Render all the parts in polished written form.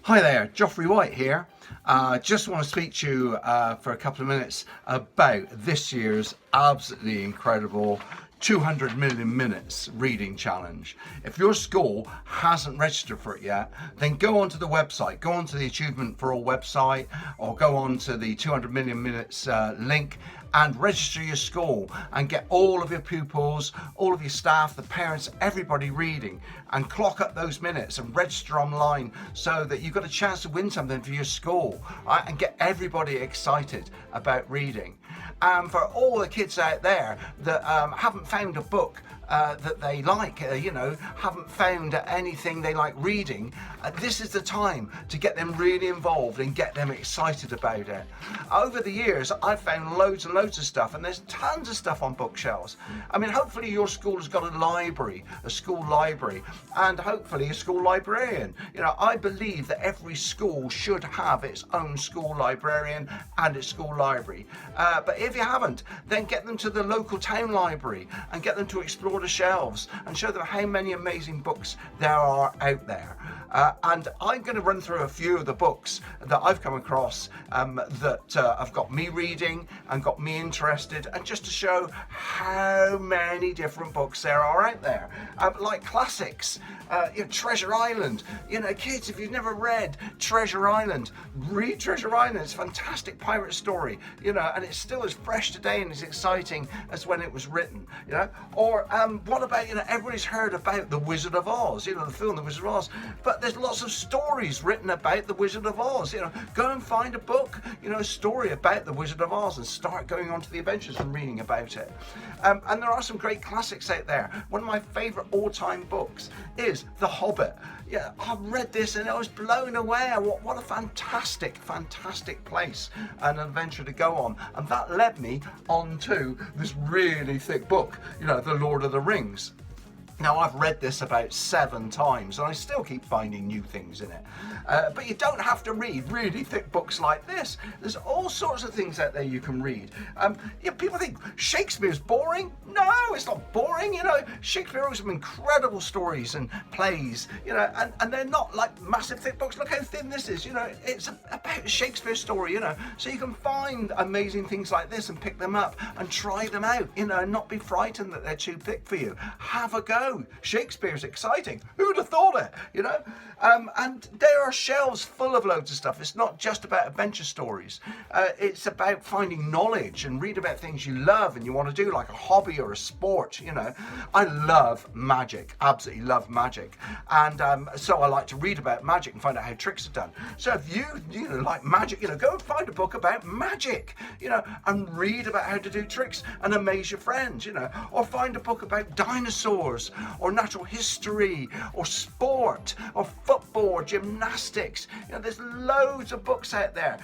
Hi there, Joffre White here. Just want to speak to you for a couple of minutes about this year's absolutely incredible 200 million minutes reading challenge. If your school hasn't registered for it yet, then go onto the website, go onto the Achievement for All website, or go onto the 200 million minutes link and register your school and get all of your pupils, all of your staff, the parents, everybody reading, and clock up those minutes and register online so that you've got a chance to win something for your school, right? And get everybody excited about reading. And for all the kids out there that haven't found a book that they like, haven't found anything they like reading, this is the time to get them really involved and get them excited about it. Over the years, I've found loads and loads of stuff, and there's tons of stuff on bookshelves. I mean, hopefully your school has got a library, a school library, and hopefully a school librarian. I believe that every school should have its own school librarian and its school library. But if you haven't, then get them to the local town library and get them to explore the shelves and show them how many amazing books there are out there. And I'm going to run through a few of the books that I've come across that have got me reading and got me interested, and just to show how many different books there are out there. Like classics, Treasure Island. Kids, if you've never read Treasure Island, read Treasure Island. It's a fantastic pirate story, and it's still as fresh today and as exciting as when it was written. Or what about, everybody's heard about The Wizard of Oz, the film The Wizard of Oz, but there's lots of stories written about The Wizard of Oz. Go and find a book, a story about The Wizard of Oz, and start going on to the adventures and reading about it. And there are some great classics out there. One of my favorite all-time books is The Hobbit. Yeah, I read this and I was blown away. What a fantastic place and an adventure to go on. And that led me on to this really thick book, The Lord of the Rings. Now, I've read this about 7 times and I still keep finding new things in it. But you don't have to read really thick books like this. There's all sorts of things out there you can read. People think Shakespeare's boring. No, it's not boring. Shakespeare has some incredible stories and plays, and they're not like massive thick books. Look how thin this is. It's about Shakespeare's story, So you can find amazing things like this and pick them up and try them out, and not be frightened that they're too thick for you. Have a go. Shakespeare's exciting. Who'd have thought it? And there are shelves full of loads of stuff. It's not just about adventure stories. It's about finding knowledge and read about things you love and you want to do, like a hobby or a sport. I love magic, absolutely love magic, and so I like to read about magic and find out how tricks are done. So if you like magic, go and find a book about magic, and read about how to do tricks and amaze your friends, or find a book about dinosaurs, or natural history, or sport, or football, or gymnastics. There's loads of books out there.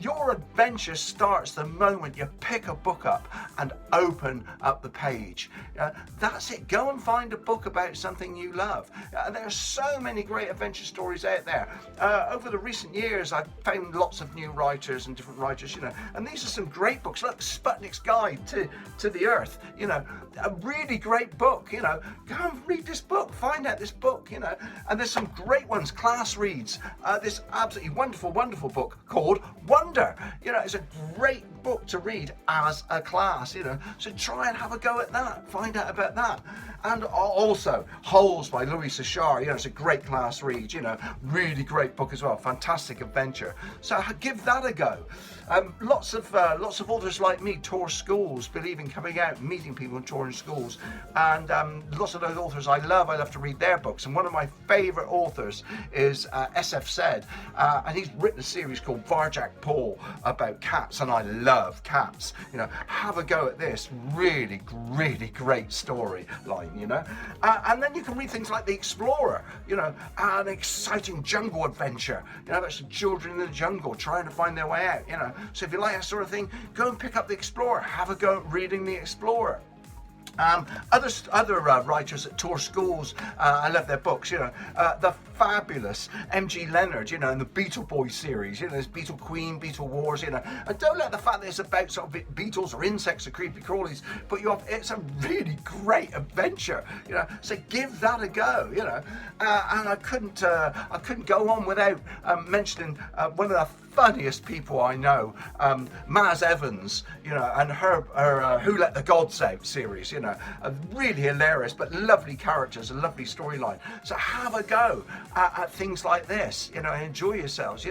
Your adventure starts the moment you pick a book up and open up the page. That's it. Go and find a book about something you love. There are so many great adventure stories out there. Over the recent years, I've found lots of new writers and different writers, and these are some great books. Look, Sputnik's Guide to the Earth, a really great book. Go and read this book, find out this book, and there's some great ones, class reads. This absolutely wonderful book called Wonder. It's a great book to read as a class, so try and have a go at that, find out about that. And also Holes by Louis Sachar, it's a great class read, really great book as well, fantastic adventure. So give that a go. Lots of authors like me tour schools, believe in coming out, meeting people and touring schools, and lots of those authors I love to read their books. And one of my favorite authors is SF Said, and he's written a series called Varjak Paul about cats, and I love cats. Have a go at this really great storyline. And then you can read things like The Explorer, an exciting jungle adventure, that's children in the jungle trying to find their way out. So if you like that sort of thing, go and pick up The Explorer, have a go at reading The Explorer. Other writers that tour schools, I love their books, the fabulous M.G. Leonard, and the Beatle Boys series, there's Beatle Queen, Beatle Wars, and don't let the fact that it's about sort of beetles or insects or creepy crawlies put you off. It's a really great adventure, so give that a go, and I couldn't go on without mentioning one of the funniest people I know, Maz Evans, and her Who Let the Gods Out series, really hilarious but lovely characters, a lovely storyline. So have a go at things like this, enjoy yourselves,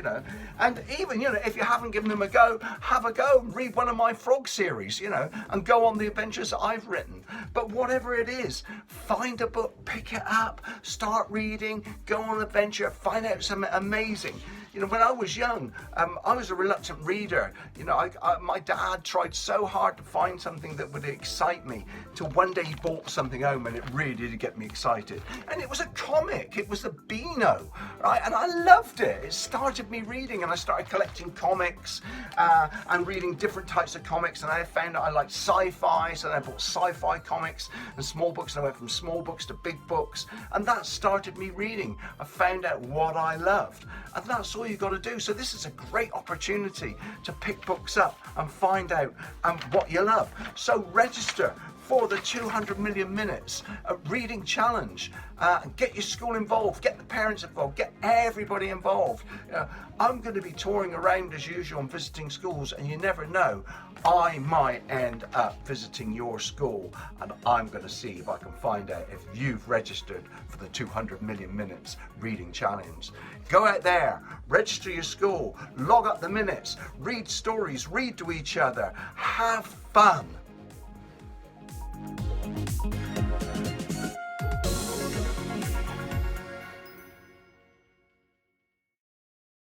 and even, if you haven't given them a go, have a go and read one of my frog series, and go on the adventures that I've written. But whatever it is, find a book, pick it up, start reading, go on an adventure, find out something amazing. When I was young, I was a reluctant reader. My dad tried so hard to find something that would excite me, till one day he bought something home and it really did get me excited. And it was a comic, it was the Beano, right? And I loved it. It started me reading, and I started collecting comics and reading different types of comics. And I found that I liked sci-fi, so then I bought sci-fi comics and small books, and I went from small books to big books. And that started me reading. I found out what I loved. And that's all you've got to do. So this is a great opportunity to pick books up and find out what you love. So register for the 200 million minutes reading challenge. Get your school involved, get the parents involved, get everybody involved. I'm going to be touring around as usual and visiting schools, and you never know, I might end up visiting your school, and I'm going to see if I can find out if you've registered for the 200 million minutes reading challenge. Go out there, register your school, log up the minutes, read stories, read to each other, have fun.